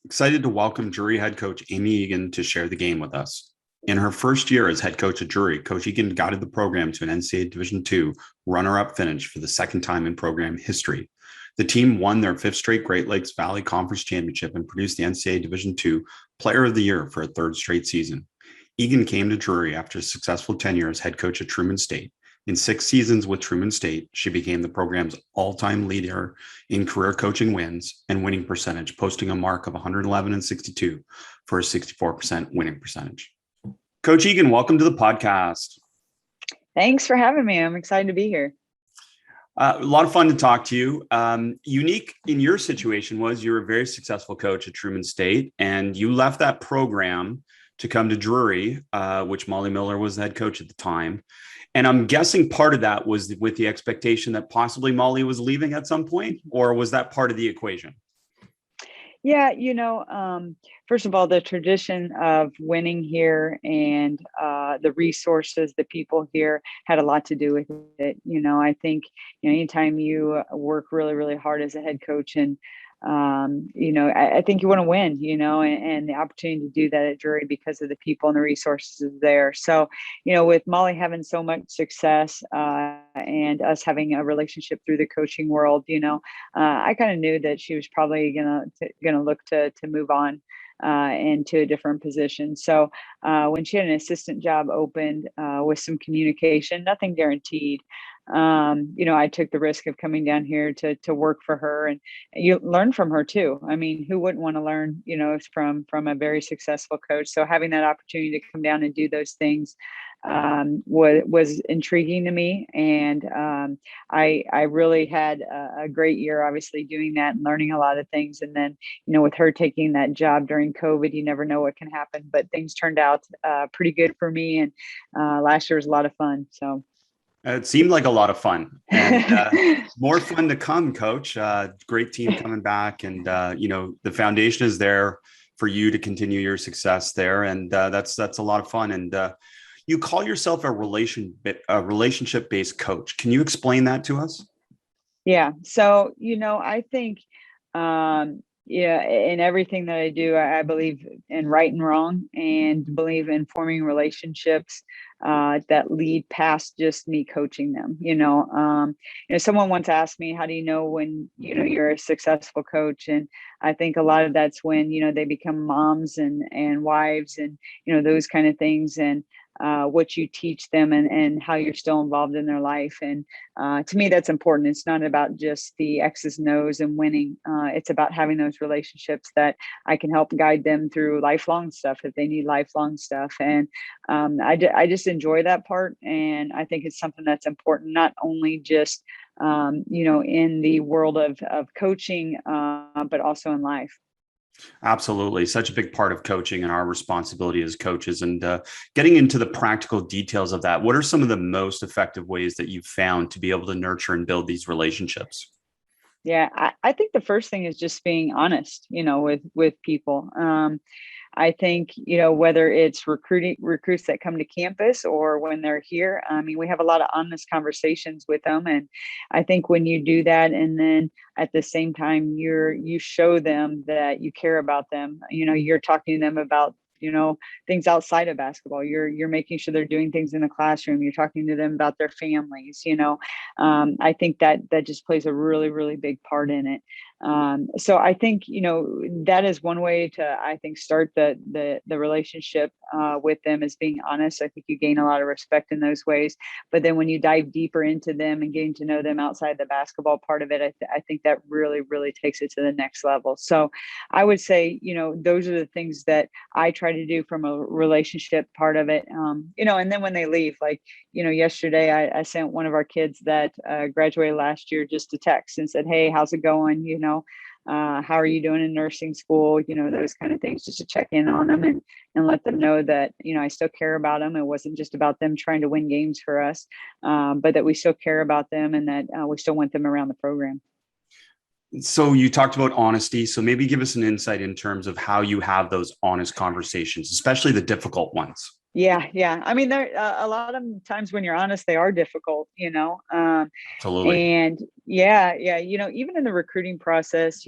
Excited to welcome Drury head coach Amy Eagan to share the game with us. In her first year as head coach at Drury, Coach Eagan guided the program to an NCAA Division II runner-up finish for the second time in program history. The team won their fifth straight Great Lakes Valley Conference Championship and produced the NCAA Division II Player of the Year for a third straight season. Eagan came to Drury after a successful tenure as head coach at Truman State. In 6 seasons with Truman State, she became the program's all-time leader in career coaching wins and winning percentage, posting a mark of 111 and 62 for a 64% winning percentage. Coach Eagan, welcome to the podcast. Thanks for having me. I'm excited to be here. A lot of fun to talk to you. Unique in your situation was you were a very successful coach at Truman State, and you left that program to come to Drury, which Molly Miller was the head coach at the time. And I'm guessing part of that was with the expectation that possibly Molly was leaving at some point, or was that part of the equation? Yeah, first of all, the tradition of winning here and the resources, the people here had a lot to do with it. I think, anytime you work really, really hard as a head coach and I think you want to win, and the opportunity to do that at Drury because of the people and the resources is there. So, with Molly having so much success and us having a relationship through the coaching world, I kind of knew that she was probably gonna look to move on into a different position. So when she had an assistant job opened with some communication, nothing guaranteed. I took the risk of coming down here to work for her, and you learn from her too. I mean, who wouldn't want to learn, from a very successful coach? So having that opportunity to come down and do those things was intriguing to me. And I really had a great year, obviously doing that and learning a lot of things. And then, with her taking that job during COVID, you never know what can happen, but things turned out pretty good for me. And last year was a lot of fun. So. It seemed like a lot of fun, and more fun to come, Coach. Great team coming back, and the foundation is there for you to continue your success there, and that's a lot of fun. And you call yourself a relationship-based coach. Can you explain that to us? Yeah. So I think in everything that I do, I believe in right and wrong, and believe in forming relationships that lead past just me coaching them. Someone once asked me, how do you know when, you're a successful coach? And I think a lot of that's when, they become moms and wives and, those kind of things. And what you teach them and how you're still involved in their life. And to me, that's important. It's not about just the X's and O's and winning. It's about having those relationships that I can help guide them through lifelong stuff if they need lifelong stuff. And I just enjoy that part. And I think it's something that's important, not only just, in the world of coaching, but also in life. Absolutely. Such a big part of coaching and our responsibility as coaches. And getting into the practical details of that, what are some of the most effective ways that you've found to be able to nurture and build these relationships? Yeah, I think the first thing is just being honest, with people. I think, whether it's recruits that come to campus or when they're here, I mean, we have a lot of honest conversations with them. And I think when you do that, and then at the same time, you show them that you care about them, you're talking to them about, things outside of basketball. You're making sure they're doing things in the classroom. You're talking to them about their families, I think that just plays a really, really big part in it. So I think, that is one way to, I think, start the relationship with them, is being honest. I think you gain a lot of respect in those ways. But then when you dive deeper into them and getting to know them outside the basketball part of it, I think that really, really takes it to the next level. So I would say, those are the things that I try to do from a relationship part of it. And then when they leave, like, yesterday I sent one of our kids that graduated last year just a text and said, hey, how's it going? How are you doing in nursing school? Those kind of things, just to check in on them and let them know that, I still care about them. It wasn't just about them trying to win games for us, but that we still care about them and that we still want them around the program. So you talked about honesty. So maybe give us an insight in terms of how you have those honest conversations, especially the difficult ones. Yeah. I mean, there a lot of times when you're honest, they are difficult, Absolutely. and yeah, even in the recruiting process,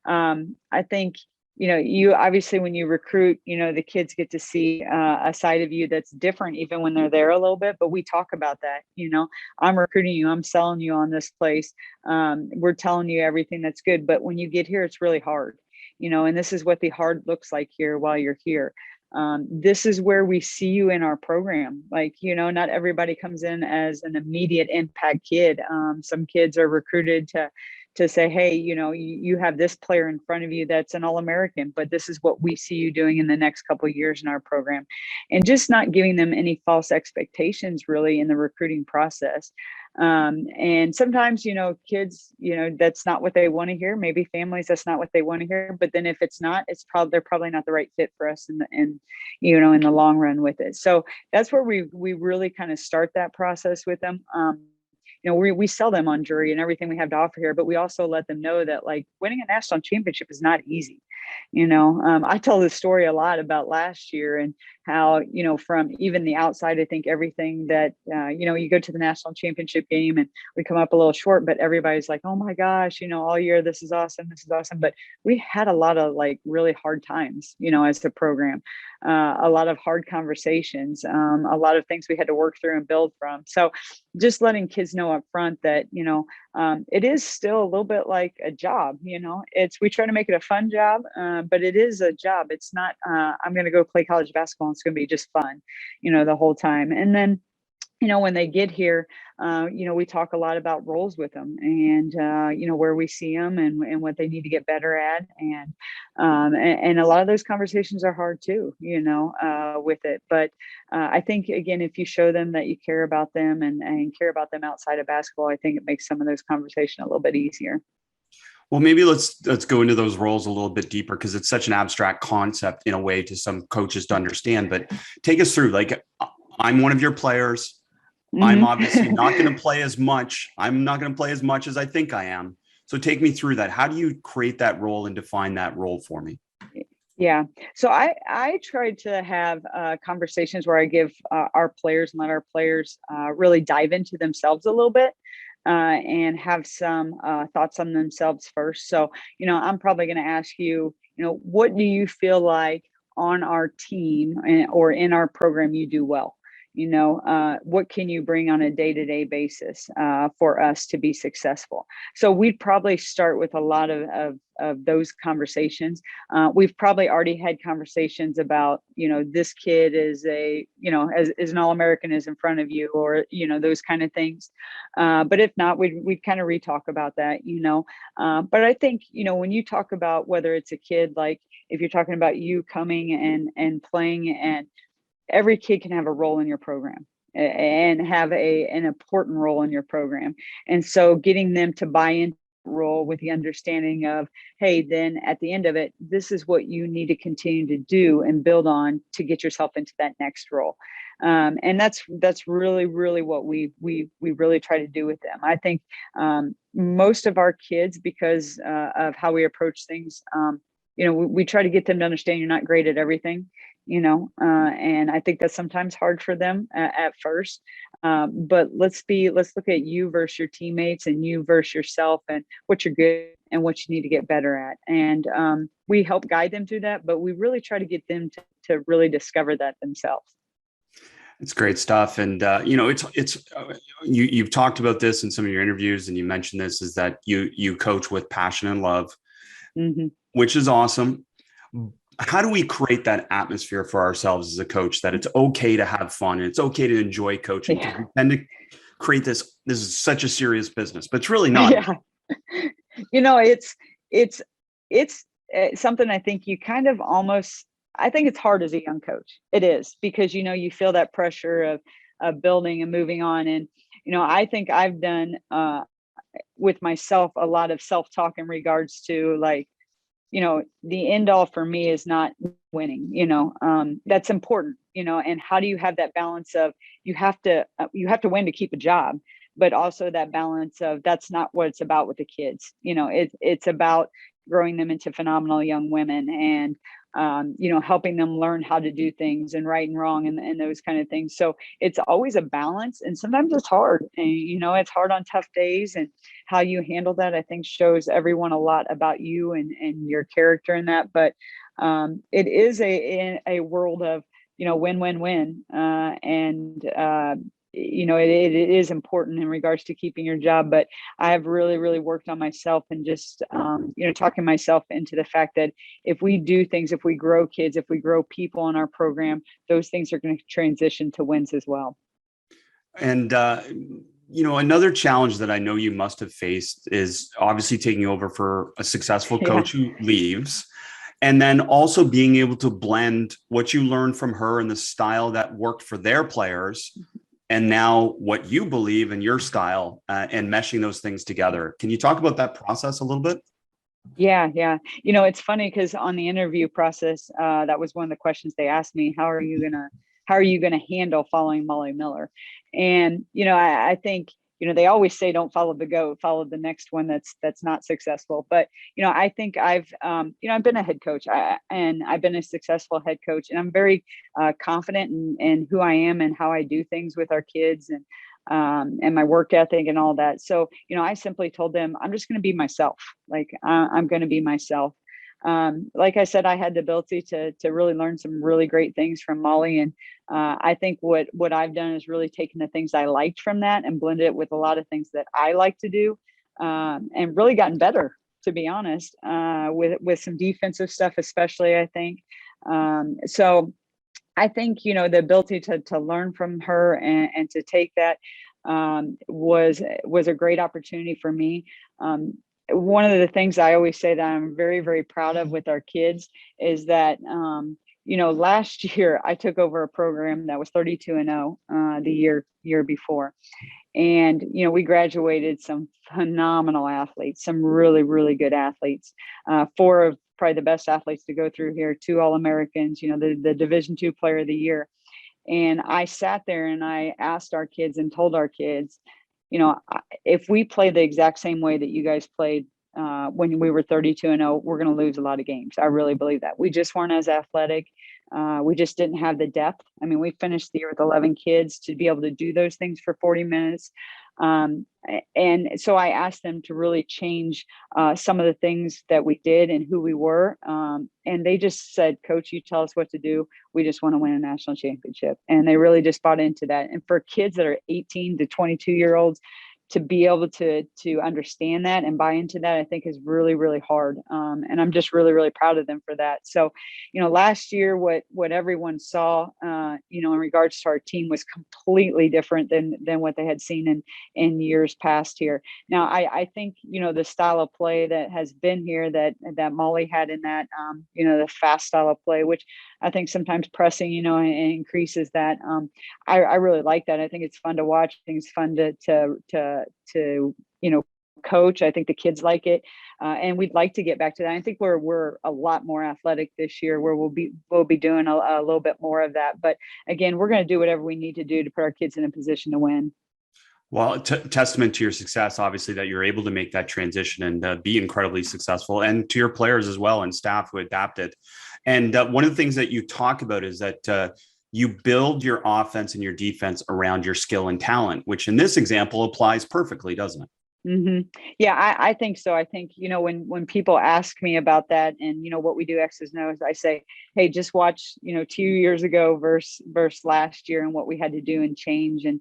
I think, you obviously, when you recruit, the kids get to see a side of you that's different, even when they're there a little bit. But we talk about that. I'm recruiting you, I'm selling you on this place. We're telling you everything that's good. But when you get here, it's really hard, and this is what the hard looks like here while you're here. This is where we see you in our program. Like, not everybody comes in as an immediate impact kid. Some kids are recruited to say, hey, you have this player in front of you that's an All-American, but this is what we see you doing in the next couple of years in our program. And just not giving them any false expectations really in the recruiting process. And sometimes, kids, that's not what they want to hear. Maybe families, that's not what they want to hear. But then if it's not, they're probably not the right fit for us in the long run with it. So that's where we really kind of start that process with them. We sell them on jury and everything we have to offer here, but we also let them know that, like, winning a national championship is not easy. I tell this story a lot about last year and how, from even the outside, I think everything that, you go to the national championship game and we come up a little short, but everybody's like, oh my gosh, all year, this is awesome. This is awesome. But we had a lot of like really hard times, as a program, a lot of hard conversations, a lot of things we had to work through and build from. So just letting kids know up front that, it is still a little bit like a job, we try to make it a fun job, but it is a job. It's not, I'm going to go play college basketball and it's going to be just fun, the whole time. And then, when they get here, we talk a lot about roles with them and, where we see them and what they need to get better at. And a lot of those conversations are hard too, with it. But I think, again, if you show them that you care about them and care about them outside of basketball, I think it makes some of those conversations a little bit easier. Well, maybe let's go into those roles a little bit deeper, because it's such an abstract concept in a way to some coaches to understand. But take us through, like, I'm one of your players. Mm-hmm. I'm obviously not going to play as much. I'm not going to play as much as I think I am. So take me through that. How do you create that role and define that role for me? Yeah. So I tried to have conversations where I give our players and let our players really dive into themselves a little bit. And have some thoughts on themselves first. So, I'm probably going to ask you, what do you feel like on our team or in our program you do well? What can you bring on a day-to-day basis for us to be successful? So we'd probably start with a lot of those conversations. We've probably already had conversations about, this kid is is an All-American is in front of you, or, those kind of things. But if not, we'd kind of re-talk about that, But I think, when you talk about whether it's a kid, like if you're talking about you coming and playing, and every kid can have a role in your program and have an important role in your program. And so getting them to buy into the role with the understanding of, hey, then at the end of it, this is what you need to continue to do and build on to get yourself into that next role. And that's really, really what we really try to do with them. I think most of our kids, because of how we approach things, we try to get them to understand you're not great at everything. And I think that's sometimes hard for them at first. But let's look at you versus your teammates and you versus yourself and what you're good and what you need to get better at. And we help guide them through that, but we really try to get them to really discover that themselves. It's great stuff. And, you've talked about this in some of your interviews, and you mentioned this, is that you coach with passion and love, mm-hmm. which is awesome. How do we create that atmosphere for ourselves as a coach, that it's okay to have fun and it's okay to enjoy coaching? Yeah. We tend to create this is such a serious business, but it's really not. Yeah. It's something I think you kind of almost, I think it's hard as a young coach. It is, because, you feel that pressure of building and moving on. And, I think I've done with myself a lot of self-talk in regards to, like, the end all for me is not winning, that's important, and how do you have that balance of you have to win to keep a job, but also that balance of that's not what it's about with the kids. It's about growing them into phenomenal young women, and helping them learn how to do things and right and wrong, and those kind of things. So it's always a balance, and sometimes it's hard, and it's hard on tough days, and how you handle that, I think, shows everyone a lot about you and your character in that. But it is a world of win win win, and it is important in regards to keeping your job. But I have really, really worked on myself, and just, talking myself into the fact that if we do things, if we grow kids, if we grow people in our program, those things are going to transition to wins as well. And, another challenge that I know you must have faced is obviously taking over for a successful coach who leaves. And then also being able to blend what you learned from her and the style that worked for their players, and now what you believe in your style, and meshing those things together. Can you talk about that process a little bit? Yeah. It's funny because on the interview process, that was one of the questions they asked me: how are you gonna handle following Molly Miller? And I think they always say don't follow the goat, follow the next one that's not successful. But I think I've been a head coach, and I've been a successful head coach, and I'm very confident in who I am and how I do things with our kids, and my work ethic and all that. So I simply told them I'm just going to be myself. Like I'm going to be myself. Like I said, I had the ability to really learn some really great things from Molly, and I think what I've done is really taken the things I liked from that and blended it with a lot of things that I like to do, and really gotten better, to be honest, with some defensive stuff, especially, I think. So I think the ability to learn from her and to take that was a great opportunity for me. One of the things I always say that I'm very, very proud of with our kids is that, last year I took over a program that was 32-0 the year before. And, we graduated some phenomenal athletes, some really, really good athletes, 4 of probably the best athletes to go through here, 2 All-Americans, the Division II Player of the Year. And I sat there and I asked our kids and told our kids, if we play the exact same way that you guys played when we were 32-0, we're going to lose a lot of games. I really believe that. We just weren't as athletic. We just didn't have the depth. I mean, we finished the year with 11 kids to be able to do those things for 40 minutes. And so I asked them to really change some of the things that we did and who we were. And they just said, Coach, you tell us what to do. We just want to win a national championship. And they really just bought into that. And for kids that are 18 to 22-year-olds, to be able to understand that and buy into that, I think is really, really hard. And I'm just really, really proud of them for that. So, last year, what everyone saw, in regards to our team was completely different than what they had seen in years past here. Now, I think, the style of play that has been here that Molly had in that, the fast style of play, which I think sometimes pressing, increases that. I really like that. I think it's fun to watch. I think it's fun to coach. I think the kids like it, and we'd like to get back to that. I think we're a lot more athletic this year, where we'll be doing a little bit more of that. But again, we're going to do whatever we need to do to put our kids in a position to win. Well, testament to your success, obviously, that you're able to make that transition and be incredibly successful, and to your players as well and staff who adapted. And one of the things that you talk about is that you build your offense and your defense around your skill and talent, which in this example applies perfectly, doesn't it? Mm-hmm. Yeah, I think so. I think, when people ask me about that and, what we do X's and O's, I say, hey, just watch, 2 years ago versus last year and what we had to do and change and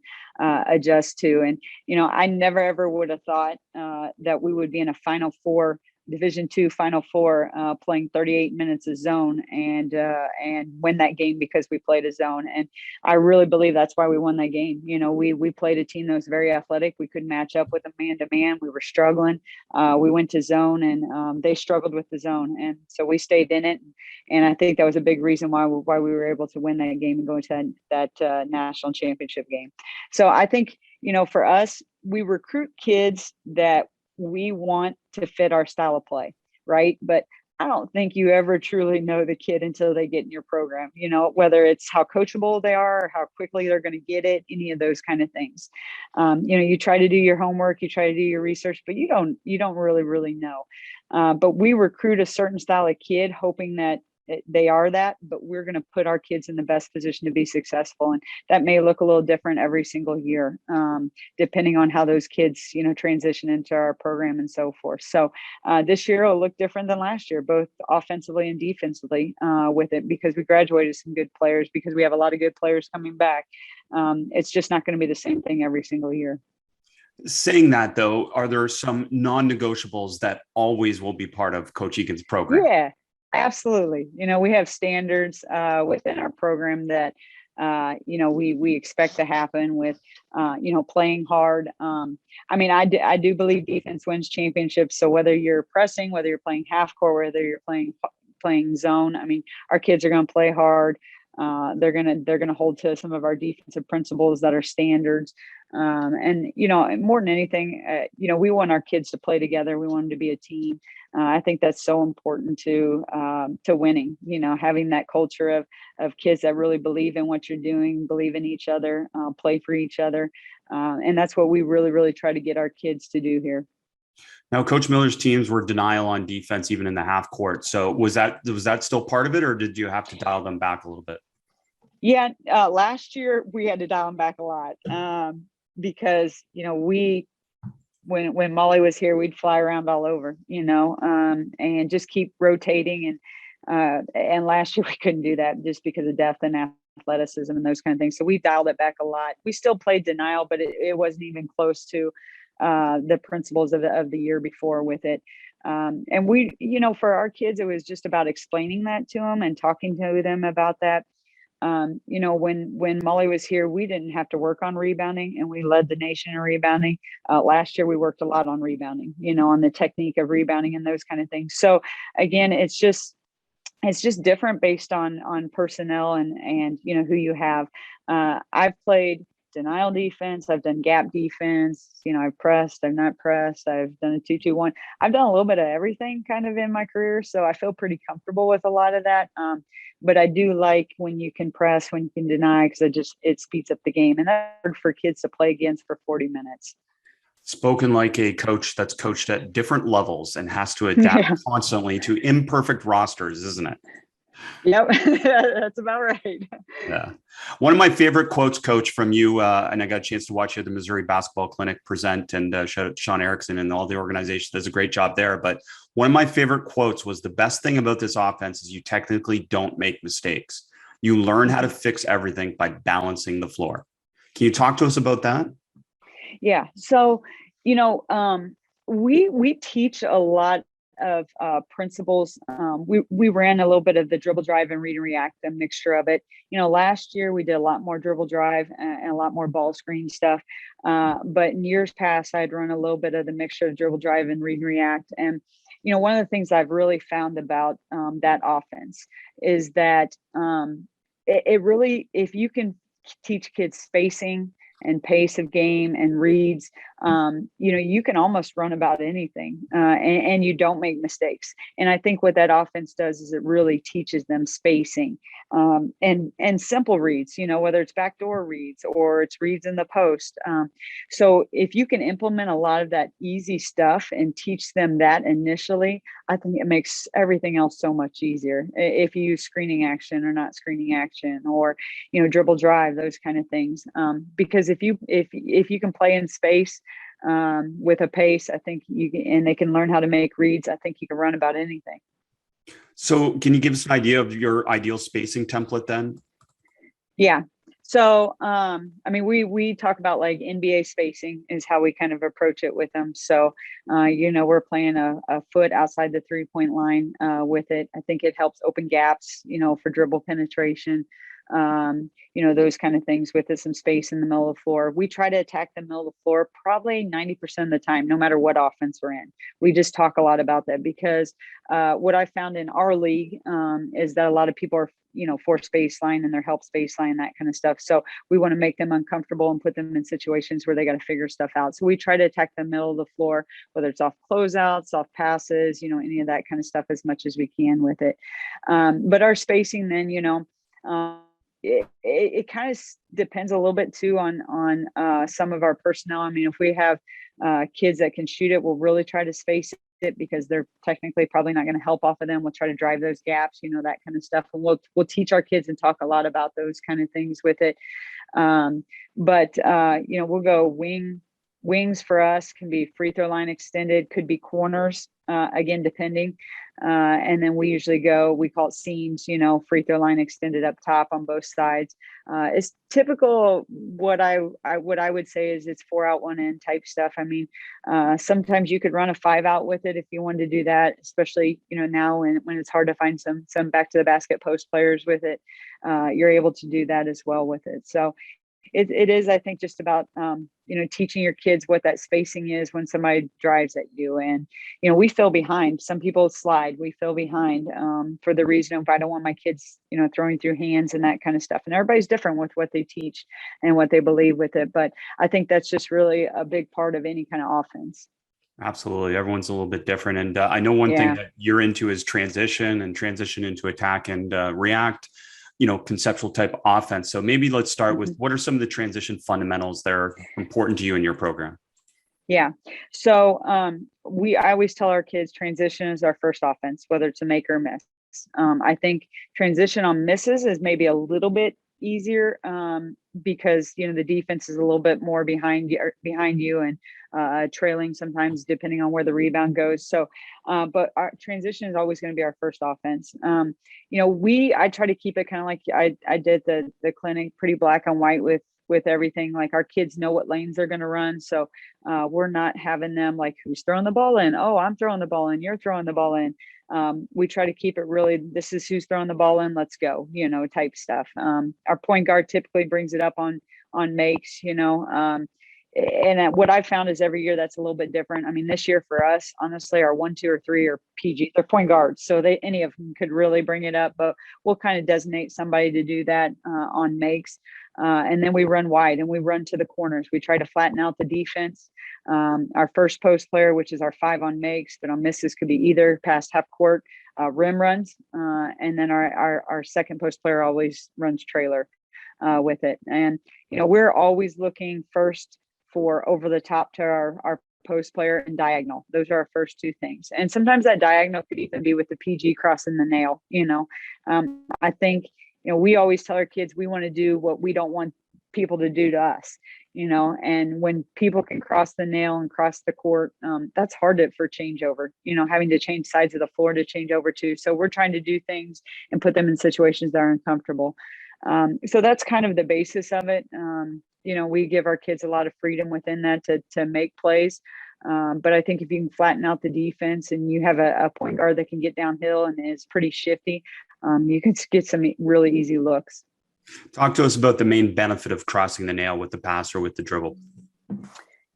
adjust to. And, I never, ever would have thought that we would be in a Final Four, Division II Final Four, playing 38 minutes of zone and win that game because we played a zone. And I really believe that's why we won that game. We played a team that was very athletic. We couldn't match up with them man to man. We were struggling. We went to zone, and they struggled with the zone, and so we stayed in it. And I think that was a big reason why we were able to win that game and go into that national championship game. So I think, for us, we recruit kids that we want to fit our style of play, right? But I don't think you ever truly know the kid until they get in your program, whether it's how coachable they are or how quickly they're going to get it, any of those kind of things. You try to do your homework, you try to do your research, but you don't really know. But we recruit a certain style of kid hoping that they are that, but we're going to put our kids in the best position to be successful. And that may look a little different every single year, depending on how those kids, transition into our program and so forth. So this year will look different than last year, both offensively and defensively with it, because we graduated some good players, because we have a lot of good players coming back. It's just not going to be the same thing every single year. Saying that, though, are there some non-negotiables that always will be part of Coach Eagan's program? Yeah, absolutely. We have standards within our program that, we expect to happen with, playing hard. I do believe defense wins championships. So whether you're pressing, whether you're playing half court, whether you're playing zone, our kids are going to play hard. They're gonna hold to some of our defensive principles that are standards. And more than anything, we want our kids to play together. We want them to be a team. I think that's so important to winning. Having that culture of kids that really believe in what you're doing, believe in each other, play for each other, and that's what we really try to get our kids to do here. Now, Coach Miller's teams were denial on defense, even in the half court. So was that still part of it, or did you have to dial them back a little bit? Yeah, last year we had to dial them back a lot because when Molly was here, we'd fly around all over, and just keep rotating. And last year we couldn't do that just because of depth and athleticism and those kind of things. So we dialed it back a lot. We still played denial, but it wasn't even close to the principles of the year before with it. And we, for our kids, it was just about explaining that to them and talking to them about that. When Molly was here, we didn't have to work on rebounding, and we led the nation in rebounding. Last year, we worked a lot on rebounding, on the technique of rebounding and those kind of things. So again, it's just different based on personnel and who you have. I've played denial defense. I've done gap defense. I've pressed, I've not pressed. I've done a 2-2-1. I've done a little bit of everything kind of in my career. So I feel pretty comfortable with a lot of that. But I do like when you can press, when you can deny, because it speeds up the game. And that's hard for kids to play against for 40 minutes. Spoken like a coach that's coached at different levels and has to adapt constantly to imperfect rosters, isn't it? Yep, that's about right. Yeah. One of my favorite quotes, Coach, from you, and I got a chance to watch you at the Missouri Basketball Clinic present, and shout out to Sean Erickson and all the organization does a great job there. But one of my favorite quotes was, the best thing about this offense is you technically don't make mistakes. You learn how to fix everything by balancing the floor. Can you talk to us about that? Yeah. So, we teach a lot of principles. We ran a little bit of the dribble drive and read and react, a mixture of it. Last year we did a lot more dribble drive and a lot more ball screen stuff. But in years past, I'd run a little bit of the mixture of dribble drive and read and react. And, one of the things I've really found about that offense is that it really, if you can teach kids spacing and pace of game and reads, you can almost run about anything and you don't make mistakes. And I think what that offense does is it really teaches them spacing and simple reads, whether it's backdoor reads or it's reads in the post. So if you can implement a lot of that easy stuff and teach them that initially, I think it makes everything else so much easier. If you use screening action or not screening action, or, dribble drive, those kind of things. Because if you can play in space with a pace, I think and they can learn how to make reads, I think you can run about anything. So can you give us an idea of your ideal spacing template then? Yeah. So, we talk about like NBA spacing is how we kind of approach it with them. So, we're playing a foot outside the 3-point line with it. I think it helps open gaps, for dribble penetration. those kind of things with some space in the middle of the floor. We try to attack the middle of the floor probably 90% of the time, no matter what offense we're in. We just talk a lot about that because what I found in our league is that a lot of people are force baseline and their help baseline, that kind of stuff. So we want to make them uncomfortable and put them in situations where they got to figure stuff out. So we try to attack the middle of the floor, whether it's off closeouts, off passes, any of that kind of stuff as much as we can with it. But our spacing then, it kind of depends a little bit too on some of our personnel. I mean, if we have kids that can shoot it, we'll really try to space it because they're technically probably not going to help off of them. We'll try to drive those gaps, that kind of stuff. And we'll teach our kids and talk a lot about those kind of things with it. But we'll go wings for us can be free throw line extended, could be corners, again, depending. And then we usually we call it seams, free throw line extended up top on both sides. It's typical. What I would say is it's 4 out, 1 in type stuff. I mean, sometimes you could run a 5 out with it if you wanted to do that, especially, now when it's hard to find some back to the basket post players with it. You're able to do that as well with it. So it is, I think, just about, teaching your kids what that spacing is when somebody drives at you. And, we fell behind. Some people slide. We fell behind for the reason of I don't want my kids, throwing through hands and that kind of stuff. And everybody's different with what they teach and what they believe with it. But I think that's just really a big part of any kind of offense. Absolutely. Everyone's a little bit different. And I know one thing that you're into is transition into attack and react. Conceptual type offense. So maybe let's start with what are some of the transition fundamentals that are important to you in your program? Yeah. So I always tell our kids transition is our first offense, whether it's a make or miss. I think transition on misses is maybe a little bit easier because the defense is a little bit more behind you and trailing sometimes depending on where the rebound goes. So but our transition is always going to be our first offense. I try to keep it kind of like I did the clinic, pretty black and white with everything. Like our kids know what lanes they're going to run. So we're not having them like, who's throwing the ball in? Oh, I'm throwing the ball in. You're throwing the ball in. We try to keep it really, this is who's throwing the ball in. Let's go, type stuff. Our point guard typically brings it up on makes, and what I've found is every year that's a little bit different. I mean, this year for us, honestly, our 1, 2, or 3 are PG. They're point guards, so any of them could really bring it up. But we'll kind of designate somebody to do that on makes, and then we run wide and we run to the corners. We try to flatten out the defense. Our first post player, which is our 5 on makes, but on misses could be either past half court, rim runs, and then our second post player always runs trailer with it. And we're always looking first for over the top to our post player and diagonal. Those are our first 2 things. And sometimes that diagonal could even be with the PG crossing the nail. I think, we always tell our kids we want to do what we don't want people to do to us, and when people can cross the nail and cross the court, that's hard for changeover, having to change sides of the floor to change over to. So we're trying to do things and put them in situations that are uncomfortable. So that's kind of the basis of it. We give our kids a lot of freedom within that to make plays. But I think if you can flatten out the defense and you have a point guard that can get downhill and is pretty shifty, you can get some really easy looks. Talk to us about the main benefit of crossing the nail with the pass or with the dribble.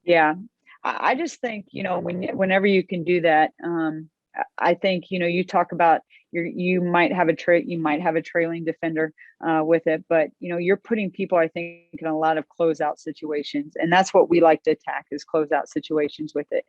Yeah, I just think, whenever you can do that, I think, you talk about you might have a trailing defender with it, but you're putting people, I think, in a lot of closeout situations, and that's what we like to attack is closeout situations with it.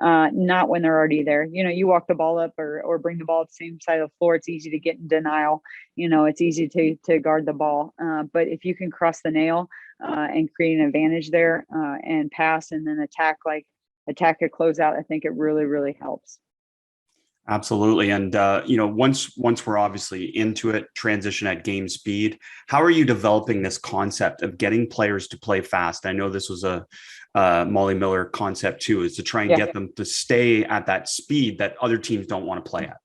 Not when they're already there. You walk the ball up or bring the ball at the same side of the floor. It's easy to get in denial. It's easy to guard the ball. But if you can cross the nail and create an advantage there and pass and then attack a closeout, I think it really, really helps. Absolutely. And, once we're obviously into it, transition at game speed, how are you developing this concept of getting players to play fast? I know this was a Molly Miller concept too, is to try and get them to stay at that speed that other teams don't want to play at.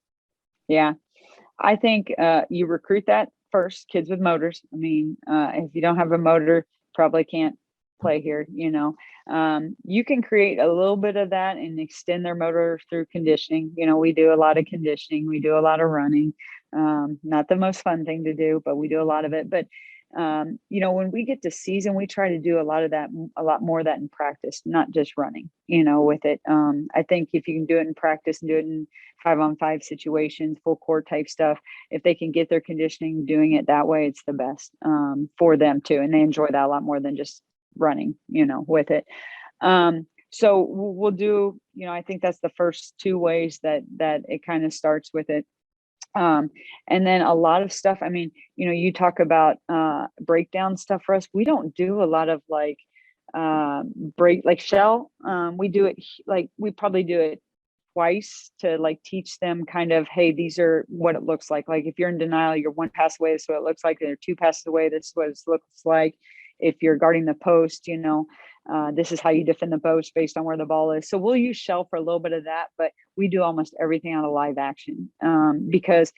Yeah. I think you recruit that first, kids with motors. I mean, if you don't have a motor, probably can't play here. You can create a little bit of that and extend their motor through conditioning. We do a lot of conditioning. We do a lot of running. Not the most fun thing to do, but we do a lot of it. But when we get to season, we try to do a lot more of that in practice, not just running, with it. I think if you can do it in practice and do it in 5-on-5 situations, full court type stuff, if they can get their conditioning doing it that way, it's the best for them too. And they enjoy that a lot more than just running, with it. So we'll do, I think that's the first 2 ways that it kind of starts with it. And then a lot of stuff, I mean, you talk about breakdown stuff for us. We don't do a lot of like shell. We do it we probably do it twice to like teach them kind of, hey, these are what it looks like. Like if you're in denial, you're 1 pass away, this is what it looks like. They're 2 passes away, this is what it looks like. If you're guarding the post, this is how you defend the post based on where the ball is. So we'll use shell for a little bit of that, but we do almost everything out of live action because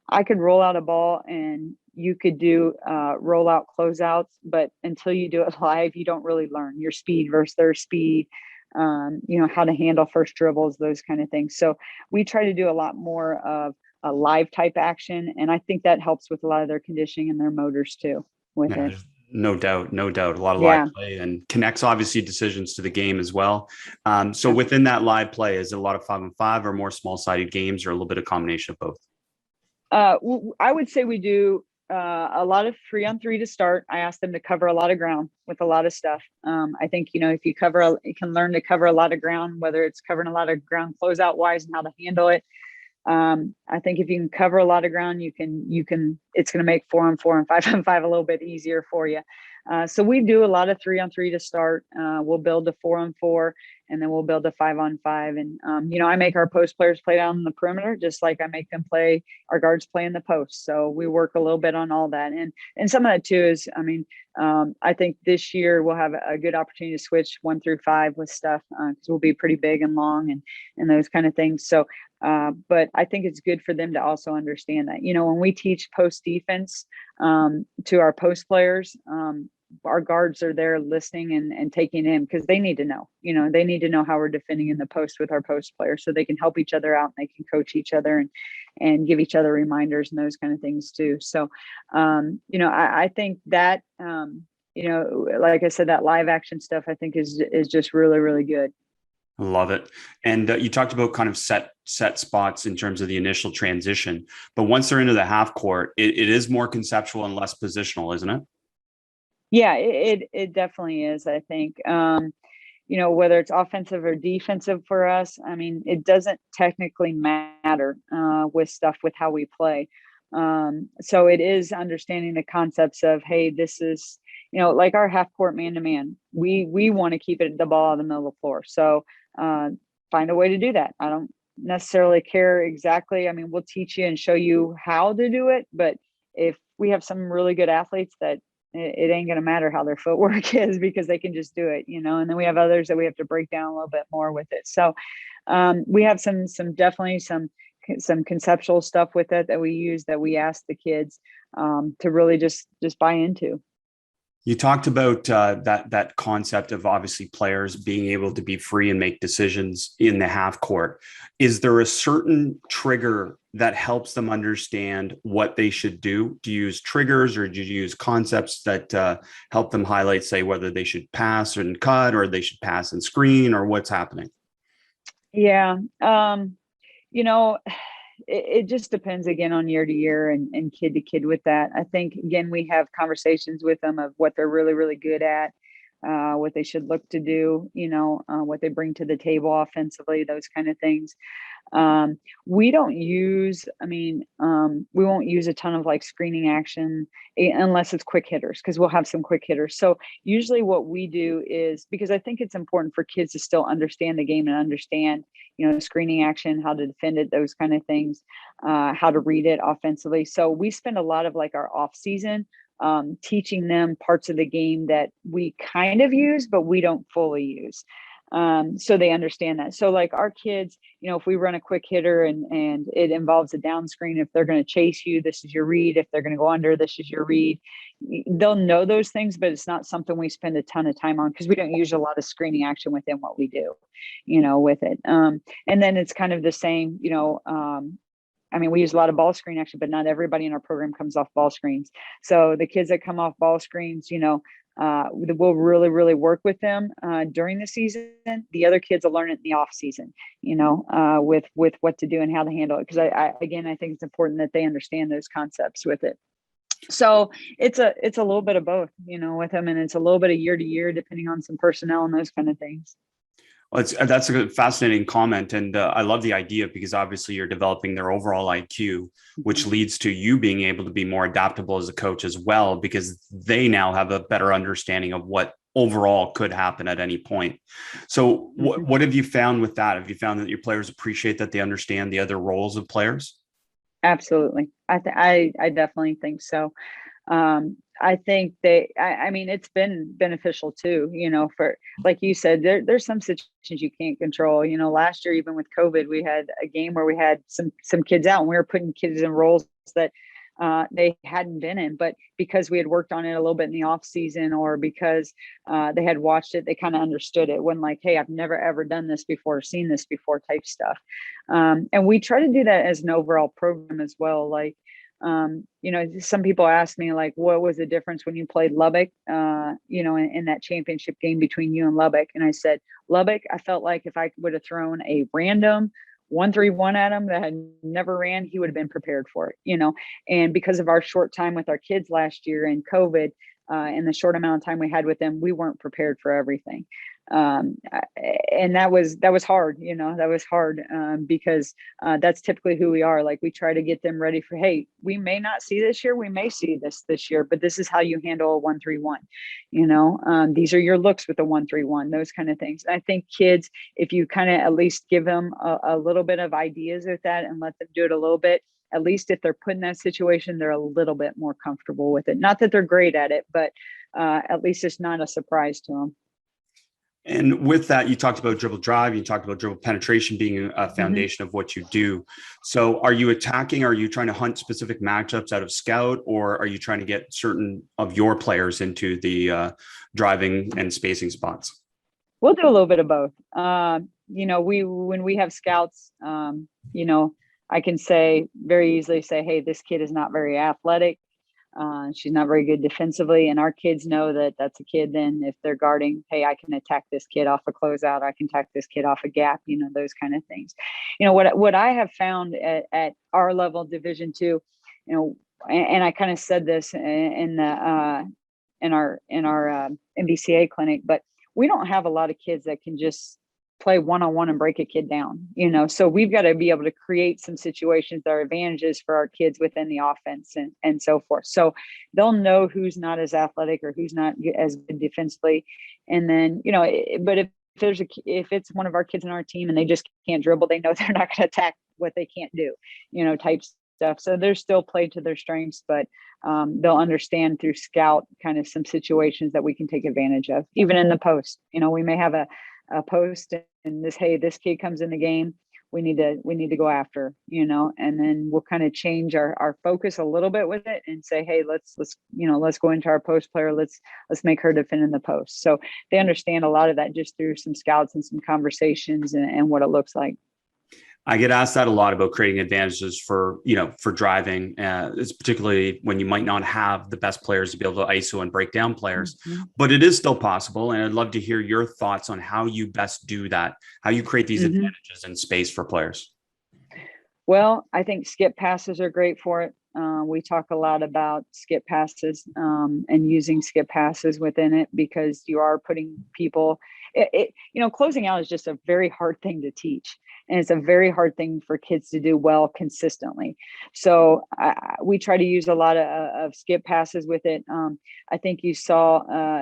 I could roll out a ball and you could do roll out closeouts, but until you do it live, you don't really learn your speed versus their speed, how to handle first dribbles, those kind of things. So we try to do a lot more of a live type action. And I think that helps with a lot of their conditioning and their motors too with Yeah, it. no doubt. A lot of live Yeah. play and connects obviously decisions to the game as well. So Yeah. within that live play, is it a lot of 5-on-5 or more small-sided games or a little bit of combination of both? I would say we do a lot of 3-on-3 to start. I ask them to cover a lot of ground with a lot of stuff. I think, if you can learn to cover a lot of ground, whether it's covering a lot of ground closeout wise and how to handle it. I think if you can cover a lot of ground, it's going to make 4-on-4 and 5-on-5 a little bit easier for you. So we do a lot of 3-on-3 to start. We'll build a 4-on-4 and then we'll build a 5-on-5. And, I make our post players play down the perimeter, just like I make them play, our guards play in the post. So we work a little bit on all that. And some of that too is, I think this year we'll have a good opportunity to switch 1 through 5 with stuff because we'll be pretty big and long and those kind of things. So, but I think it's good for them to also understand that, when we teach post defense to our post players, our guards are there listening and taking in because they need to know, they need to know how we're defending in the post with our post players so they can help each other out and they can coach each other and give each other reminders and those kind of things too. So, I think that, like I said, that live action stuff I think is just really, really good. I love it. And you talked about kind of set spots in terms of the initial transition, but once they're into the half court, it is more conceptual and less positional, isn't it? Yeah, it definitely is. I think, whether it's offensive or defensive for us, it doesn't technically matter with stuff with how we play. So it is understanding the concepts of, hey, this is, like our half court man to man, we want to keep the ball in the middle of the floor. So find a way to do that. I don't necessarily care exactly. We'll teach you and show you how to do it. But if we have some really good athletes that it ain't going to matter how their footwork is because they can just do it, and then we have others that we have to break down a little bit more with it. So we have some definitely some conceptual stuff with it that we use that we ask the kids to really just buy into. You talked about that concept of obviously players being able to be free and make decisions in the half court. Is there a certain trigger that helps them understand what they should do? Do you use triggers or do you use concepts that help them highlight, say, whether they should pass and cut or they should pass and screen or what's happening? Yeah. It just depends again on year to year and kid to kid with that. I think, again, we have conversations with them of what they're really, really good at, what they should look to do, what they bring to the table offensively, those kind of things. We don't use, we won't use a ton of like screening action unless it's quick hitters, because we'll have some quick hitters. So usually what we do is, because I think it's important for kids to still understand the game and understand, screening action, how to defend it, those kind of things, how to read it offensively. So we spend a lot of like our off season teaching them parts of the game that we kind of use, but we don't fully use. So they understand that. So like our kids, if we run a quick hitter and it involves a down screen, if they're going to chase you, this is your read. If they're going to go under, this is your read. They'll know those things, but it's not something we spend a ton of time on because we don't use a lot of screening action within what we do, with it. And then it's kind of the same, I mean, we use a lot of ball screen action, but not everybody in our program comes off ball screens. So the kids that come off ball screens, we'll really, really work with them during the season. The other kids will learn it in the off season, with what to do and how to handle it. Because I think it's important that they understand those concepts with it. So it's a little bit of both, with them, and it's a little bit of year to year, depending on some personnel and those kind of things. Well, that's a fascinating comment. And I love the idea, because obviously you're developing their overall IQ, which leads to you being able to be more adaptable as a coach as well, because they now have a better understanding of what overall could happen at any point. So what have you found with that? Have you found that your players appreciate that they understand the other roles of players? Absolutely. I definitely think so. I think it's been beneficial too, for, like you said, there's some situations you can't control. Last year, even with COVID, we had a game where we had some kids out, and we were putting kids in roles that they hadn't been in, but because we had worked on it a little bit in the off season, or because they had watched it, they kind of understood it. When like, hey, I've never ever done this before, seen this before type stuff. And we try to do that as an overall program as well. Like, some people ask me, like, what was the difference when you played Lubbock, in that championship game between you and Lubbock? And I said, Lubbock, I felt like if I would have thrown a random 1-3-1 at him that had never ran, he would have been prepared for it, and because of our short time with our kids last year and COVID, and the short amount of time we had with them, we weren't prepared for everything. And that was hard, that was hard, because that's typically who we are. Like, we try to get them ready for, hey, we may not see this year, we may see this year, but this is how you handle a 1-3-1. These are your looks with a 1-3-1, those kind of things. And I think kids, if you kind of at least give them a little bit of ideas with that and let them do it a little bit, at least if they're put in that situation, they're a little bit more comfortable with it. Not that they're great at it, but at least it's not a surprise to them. And with that, you talked about dribble drive, you talked about dribble penetration being a foundation of what you do. So are you attacking? Are you trying to hunt specific matchups out of scout, or are you trying to get certain of your players into the driving and spacing spots? We'll do a little bit of both. When we have scouts, I can very easily say, hey, this kid is not very athletic. She's not very good defensively, and our kids know that that's a kid. Then if they're guarding, hey, I can attack this kid off a closeout. I can attack this kid off a gap, those kind of things. What I have found at our level, Division II, and I kind of said this in our MBCA clinic, but we don't have a lot of kids that can just play one-on-one and break a kid down, so we've got to be able to create some situations that are advantages for our kids within the offense and so forth. So they'll know who's not as athletic or who's not as good defensively. And then, but if it's one of our kids in our team and they just can't dribble, they know they're not going to attack what they can't do, type stuff. So they're still played to their strengths, but they'll understand through scout kind of some situations that we can take advantage of, even in the post. We may have a post and this kid comes in the game, we need to go after, and then we'll kind of change our focus a little bit with it and say, hey, let's go into our post player. Let's make her defend in the post. So they understand a lot of that just through some scouts and some conversations and what it looks like. I get asked that a lot about creating advantages for driving. It's particularly when you might not have the best players to be able to ISO and break down players, but it is still possible. And I'd love to hear your thoughts on how you best do that, how you create these advantages in space for players. Well, I think skip passes are great for it. We talk a lot about skip passes and using skip passes within it, because you are putting people, closing out is just a very hard thing to teach. And it's a very hard thing for kids to do well consistently. So we try to use a lot of skip passes with it. I think you saw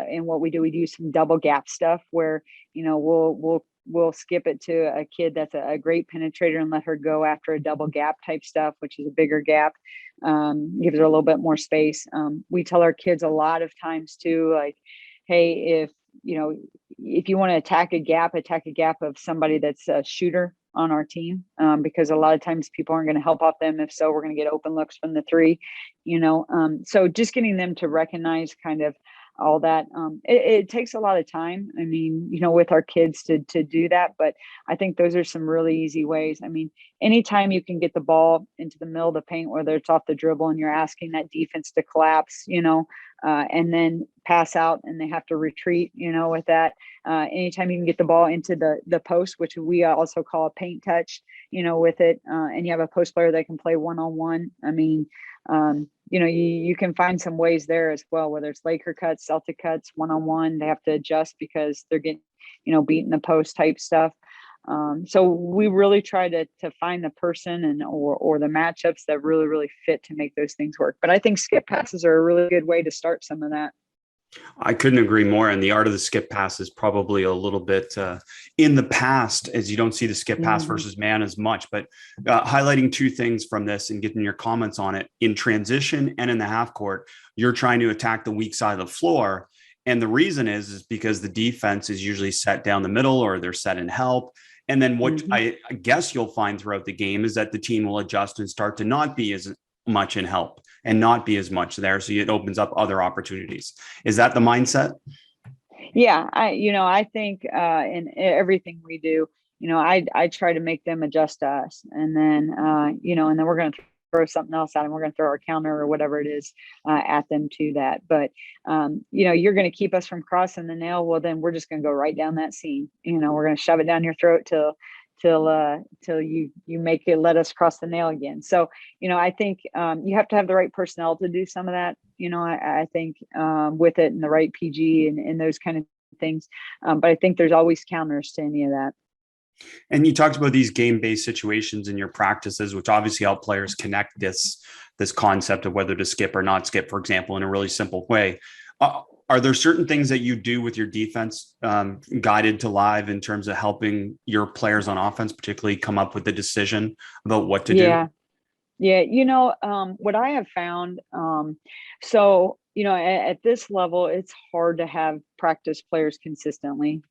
in what we do some double gap stuff where, we'll skip it to a kid that's a great penetrator and let her go after a double gap type stuff, which is a bigger gap, gives her a little bit more space. We tell our kids a lot of times too, like, hey, if you want to attack a gap of somebody that's a shooter on our team, because a lot of times people aren't going to help off them. If so, we're going to get open looks from the three, so just getting them to recognize kind of all that. It takes a lot of time. I mean, with our kids to do that, but I think those are some really easy ways. I mean, anytime you can get the ball into the middle of the paint, whether it's off the dribble and you're asking that defense to collapse, and then pass out and they have to retreat, with that. Anytime you can get the ball into the post, which we also call a paint touch, with it, and you have a post player that can play one-on-one. I mean, you can find some ways there as well, whether it's Laker cuts, Celtic cuts, one-on-one, they have to adjust because they're getting, beat in the post type stuff. So we really try to find the person or the matchups that really, really fit to make those things work. But I think skip passes are a really good way to start some of that. I couldn't agree more. And the art of the skip pass is probably a little bit in the past, as you don't see the skip pass versus man as much. But highlighting two things from this and getting your comments on it, in transition and in the half court, you're trying to attack the weak side of the floor. And the reason is because the defense is usually set down the middle or they're set in help. And then what I guess you'll find throughout the game is that the team will adjust and start to not be as much in help and not be as much there. So it opens up other opportunities. Is that the mindset? Yeah. I think in everything we do, I try to make them adjust to us, and then, and then we're going to throw something else at them. We're going to throw our counter or whatever it is at them to that. But, you're going to keep us from crossing the nail. Well, then we're just going to go right down that seam. We're going to shove it down your throat till you make it, let us cross the nail again. So, I think you have to have the right personnel to do some of that, I think with it, and the right PG and those kind of things. But I think there's always counters to any of that. And you talked about these game-based situations in your practices, which obviously help players connect this concept of whether to skip or not skip, for example, in a really simple way. Are there certain things that you do with your defense guided to live in terms of helping your players on offense, particularly come up with the decision about what to do? Yeah. What I have found, at this level, it's hard to have practice players consistently.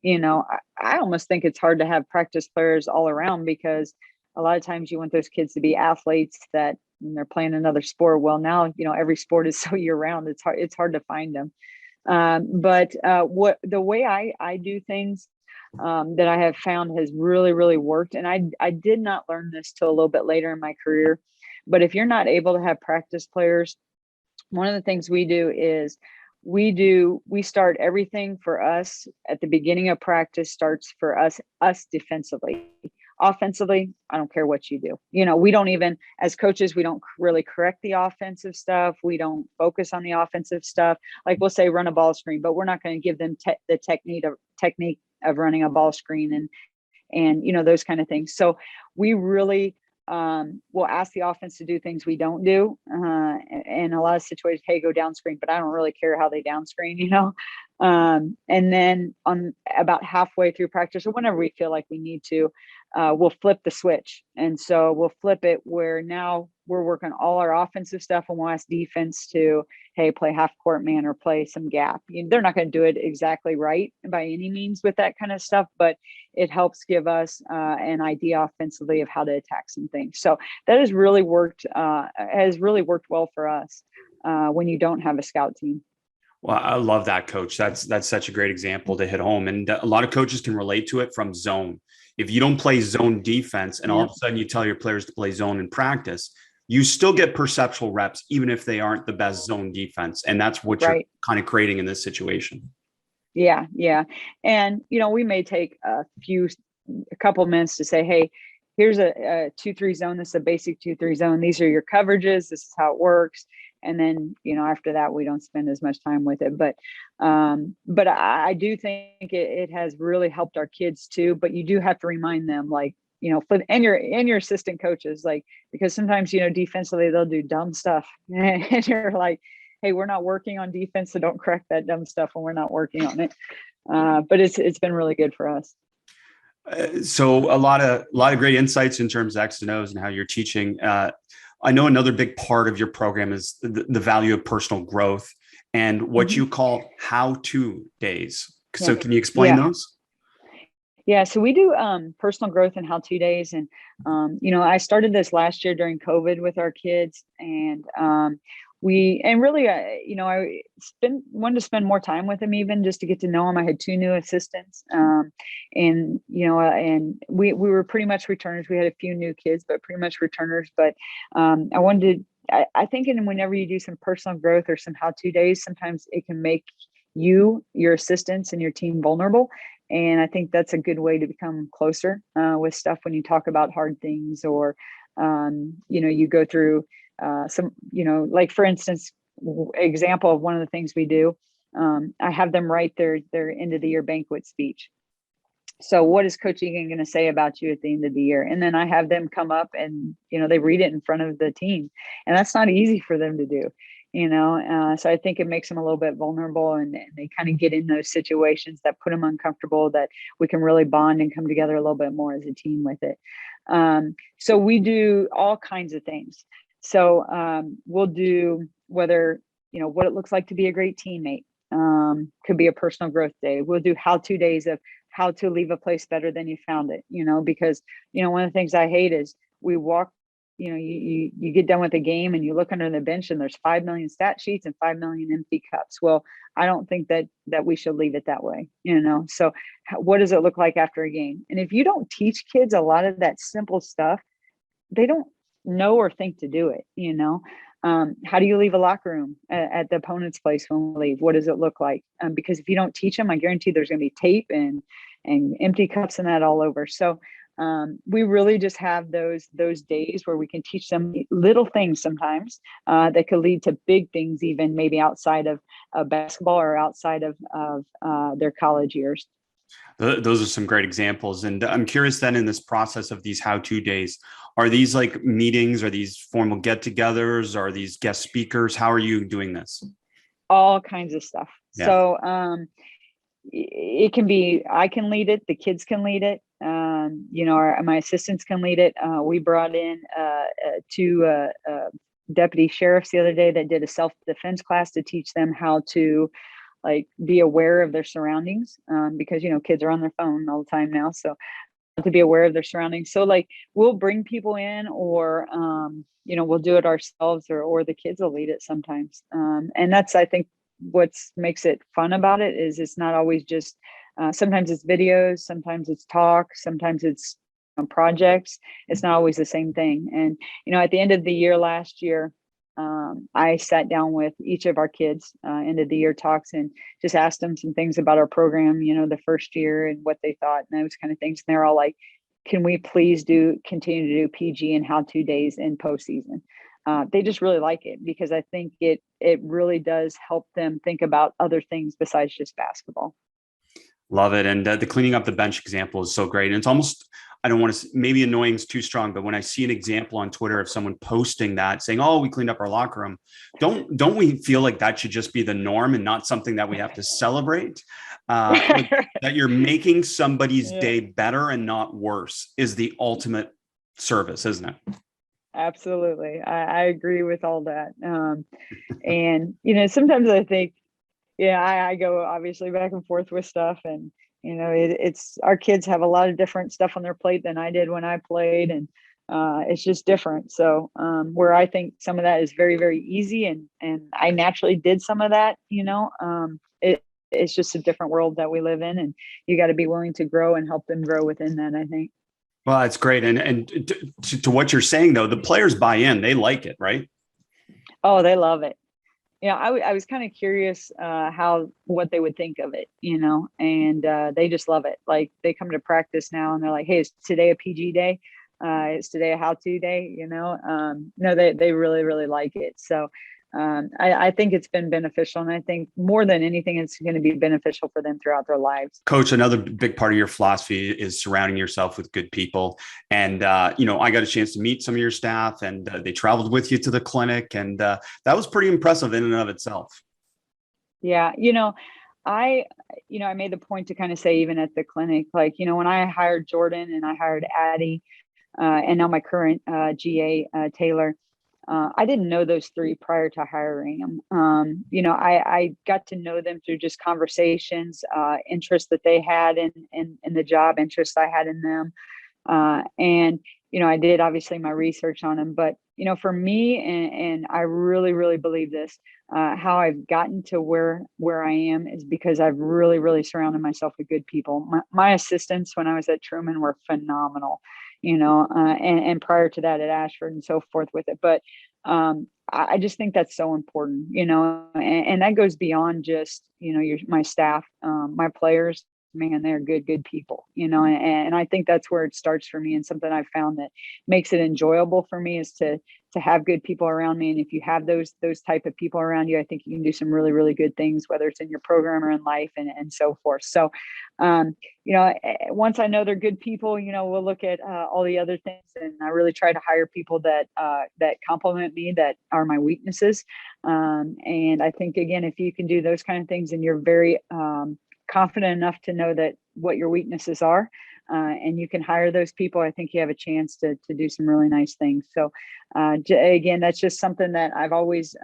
I almost think it's hard to have practice players all around, because a lot of times you want those kids to be athletes that when they're playing another sport. Well, now, every sport is so year round, it's hard to find them. But what the way I do things that I have found has really, really worked. And I did not learn this till a little bit later in my career. But if you're not able to have practice players, one of the things we do is we start everything for us at the beginning of practice starts for us defensively. Offensively, I don't care what you do. We don't even, as coaches, we don't really correct the offensive stuff. We don't focus on the offensive stuff. Like we'll say run a ball screen, but we're not going to give them the technique of running a ball screen and those kind of things. So we really we'll ask the offense to do things we don't do. In a lot of situations, hey, go down screen, but I don't really care how they down screen, and then on about halfway through practice or whenever we feel like we need to, we'll flip the switch. And so we'll flip it where now we're working all our offensive stuff and we'll ask defense to, hey, play half court man or play some gap. They're not going to do it exactly right by any means with that kind of stuff, but it helps give us an idea offensively of how to attack some things. So that has really worked well for us when you don't have a scout team. Well, I love that, coach. That's such a great example to hit home. And a lot of coaches can relate to it from zone. If you don't play zone defense and all of a sudden you tell your players to play zone in practice, you still get perceptual reps, even if they aren't the best zone defense. And that's what you're kind of creating in this situation. Yeah. And, we may take a couple minutes to say, hey, here's a 2-3 zone. This is a basic 2-3 zone. These are your coverages. This is how it works. And then, after that, we don't spend as much time with it. But I do think it has really helped our kids too. But you do have to remind them, and your assistant coaches, because sometimes, defensively, they'll do dumb stuff. And you're like, hey, we're not working on defense, so don't correct that dumb stuff when we're not working on it. But it's been really good for us. So a lot of great insights in terms of X and O's and how you're teaching. I know another big part of your program is the value of personal growth and what you call how-to days. So can you explain those? Yeah, so we do personal growth and how-to days. And, I started this last year during COVID with our kids. And and really, I wanted to spend more time with him, even just to get to know him. I had 2 new assistants, and and we were pretty much returners. We had a few new kids, but pretty much returners. But I wanted to, I think, and whenever you do some personal growth or some how-to days, sometimes it can make you, your assistants, and your team vulnerable. And I think that's a good way to become closer with stuff when you talk about hard things, or you go through some, like, for instance, example of one of the things we do. I have them write their end of the year banquet speech. So what is Coach Eagan going to say about you at the end of the year? And then I have them come up and, they read it in front of the team. And that's not easy for them to do, so I think it makes them a little bit vulnerable, and they kind of get in those situations that put them uncomfortable, that we can really bond and come together a little bit more as a team with it. So we do all kinds of things. So we'll do whether, what it looks like to be a great teammate. Could be a personal growth day. We'll do how-to days of how to leave a place better than you found it, because, one of the things I hate is we walk, you get done with a game and you look under the bench and there's 5 million stat sheets and 5 million empty cups. Well, I don't think that we should leave it that way, So what does it look like after a game? And if you don't teach kids a lot of that simple stuff, they don't know or think to do it, How do you leave a locker room at the opponent's place when we leave? What does it look like? Because if you don't teach them, I guarantee there's going to be tape and empty cups and that all over. So we really just have those days where we can teach them little things sometimes that could lead to big things, even maybe outside of basketball or outside of their college years. Those are some great examples. And I'm curious then, in this process of these how-to days, are these like meetings? Are these formal get-togethers? Are these guest speakers? How are you doing this? All kinds of stuff. Yeah. So it can be, I can lead it. The kids can lead it. My assistants can lead it. We brought in 2 deputy sheriffs the other day that did a self-defense class to teach them how to be aware of their surroundings, because, kids are on their phone all the time now. So to be aware of their surroundings. So we'll bring people in, or, we'll do it ourselves, or the kids will lead it sometimes. And that's, I think, what makes it fun about it is it's not always just, sometimes it's videos, sometimes it's talk, sometimes it's projects. It's not always the same thing. And, at the end of the year last year, I sat down with each of our kids, end of the year talks, and just asked them some things about our program, the first year and what they thought and those kind of things. And they're all like, can we please continue to do PG and how-to days in postseason? They just really like it, because I think it really does help them think about other things besides just basketball. Love it. And the cleaning up the bench example is so great. And it's almost, I don't want to, maybe annoying is too strong, but when I see an example on Twitter of someone posting that, saying, "Oh, we cleaned up our locker room," don't we feel like that should just be the norm and not something that we have to celebrate? That you're making somebody's day better and not worse is the ultimate service, isn't it? Absolutely. I agree with all that. And, sometimes I think, I go obviously back and forth with stuff, and, it's our kids have a lot of different stuff on their plate than I did when I played. And it's just different. So where I think some of that is very, very easy, and I naturally did some of that, it's just a different world that we live in, and you got to be willing to grow and help them grow within that, I think. Well, that's great. And to what you're saying, though, the players buy in, they like it, right? Oh, they love it. I was kind of curious what they would think of it, and they just love it. Like, they come to practice now and they're like, "Hey, is today a PG day? Is today a how-to day?" No, they really, really like it. So I think it's been beneficial, and I think more than anything, it's going to be beneficial for them throughout their lives. Coach, another big part of your philosophy is surrounding yourself with good people. And, I got a chance to meet some of your staff, and they traveled with you to the clinic, and that was pretty impressive in and of itself. Yeah. I made the point to kind of say, even at the clinic, when I hired Jordan and I hired Addie, and now my current GA, Taylor, I didn't know those 3 prior to hiring them. I got to know them through just conversations, interests that they had in the job, interests I had in them. And, I did obviously my research on them, but, for me, and I really, really believe this, how I've gotten to where I am is because I've really, really surrounded myself with good people. My assistants when I was at Truman were phenomenal, and prior to that at Ashford and so forth with it. But I just think that's so important, and that goes beyond just, my staff, my players. Man, they're good people, and I think that's where it starts for me. And something I've found that makes it enjoyable for me is to have good people around me. And if you have those type of people around you, I think you can do some really, really good things, whether it's in your program or in life and so forth. So, once I know they're good people, we'll look at all the other things, and I really try to hire people that complement me, that are my weaknesses. And I think, again, if you can do those kind of things and you're very confident enough to know that what your weaknesses are, and you can hire those people, I think you have a chance to do some really nice things. So again, that's just something that I've always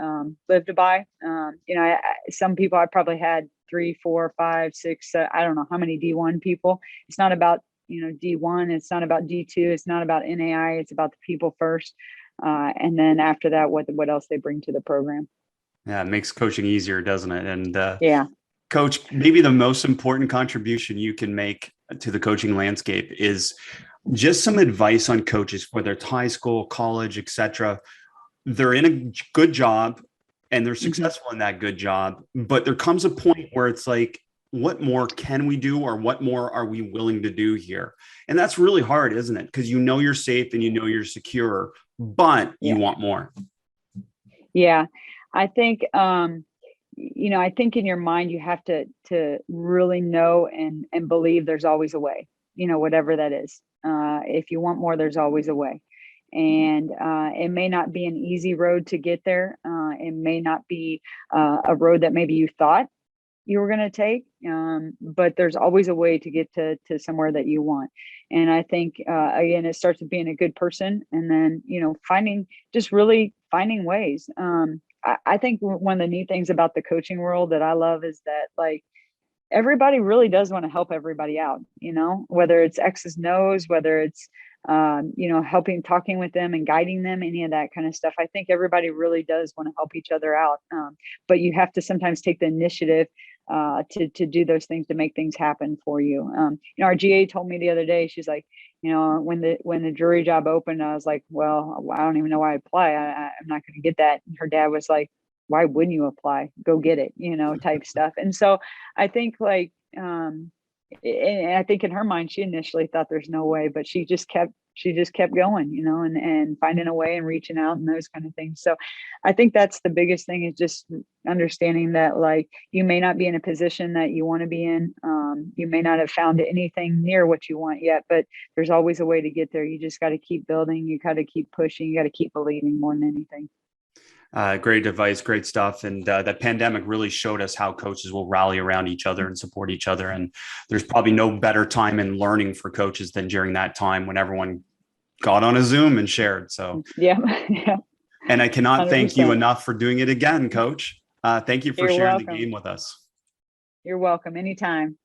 lived by. Some people, I probably had 3, 4, 5, 6, I don't know how many D1 people. It's not about, D1. It's not about D2. It's not about NAI. It's about the people first. And then after that, what else they bring to the program. Yeah, it makes coaching easier, doesn't it? And yeah. Coach, maybe the most important contribution you can make to the coaching landscape is just some advice on coaches, whether it's high school, college, etc. They're in a good job and they're successful in that good job, but there comes a point where it's like, what more can we do, or what more are we willing to do here? And that's really hard, isn't it? Because you're safe and you're secure, but you want more. Yeah, I think I think in your mind, you have to really know and believe there's always a way, whatever that is. If you want more, there's always a way. And it may not be an easy road to get there. It may not be a road that maybe you thought you were going to take, but there's always a way to get to somewhere that you want. And I think, again, it starts with being a good person, and then, finding ways. I think one of the neat things about the coaching world that I love is that, like, everybody really does want to help everybody out, whether it's X's and O's, whether it's, talking with them and guiding them, any of that kind of stuff. I think everybody really does want to help each other out. But you have to sometimes take the initiative to do those things, to make things happen for you. Our GA told me the other day, she's like, when the jury job opened, I was like, well, I don't even know why I apply. I'm not going to get that. And her dad was like, why wouldn't you apply? Go get it, type stuff. And so I think, like, and I think in her mind, she initially thought there's no way, but she just kept going, and finding a way and reaching out and those kind of things. So I think that's the biggest thing, is just understanding that, like, you may not be in a position that you want to be in. You may not have found anything near what you want yet, but there's always a way to get there. You just got to keep building. You got to keep pushing. You got to keep believing more than anything. Great advice, great stuff. And that pandemic really showed us how coaches will rally around each other and support each other. And there's probably no better time in learning for coaches than during that time when everyone got on a Zoom and shared. So yeah. And I cannot 100%. Thank you enough for doing it again, Coach. Thank you for You're sharing welcome. the game with us. You're welcome. Anytime.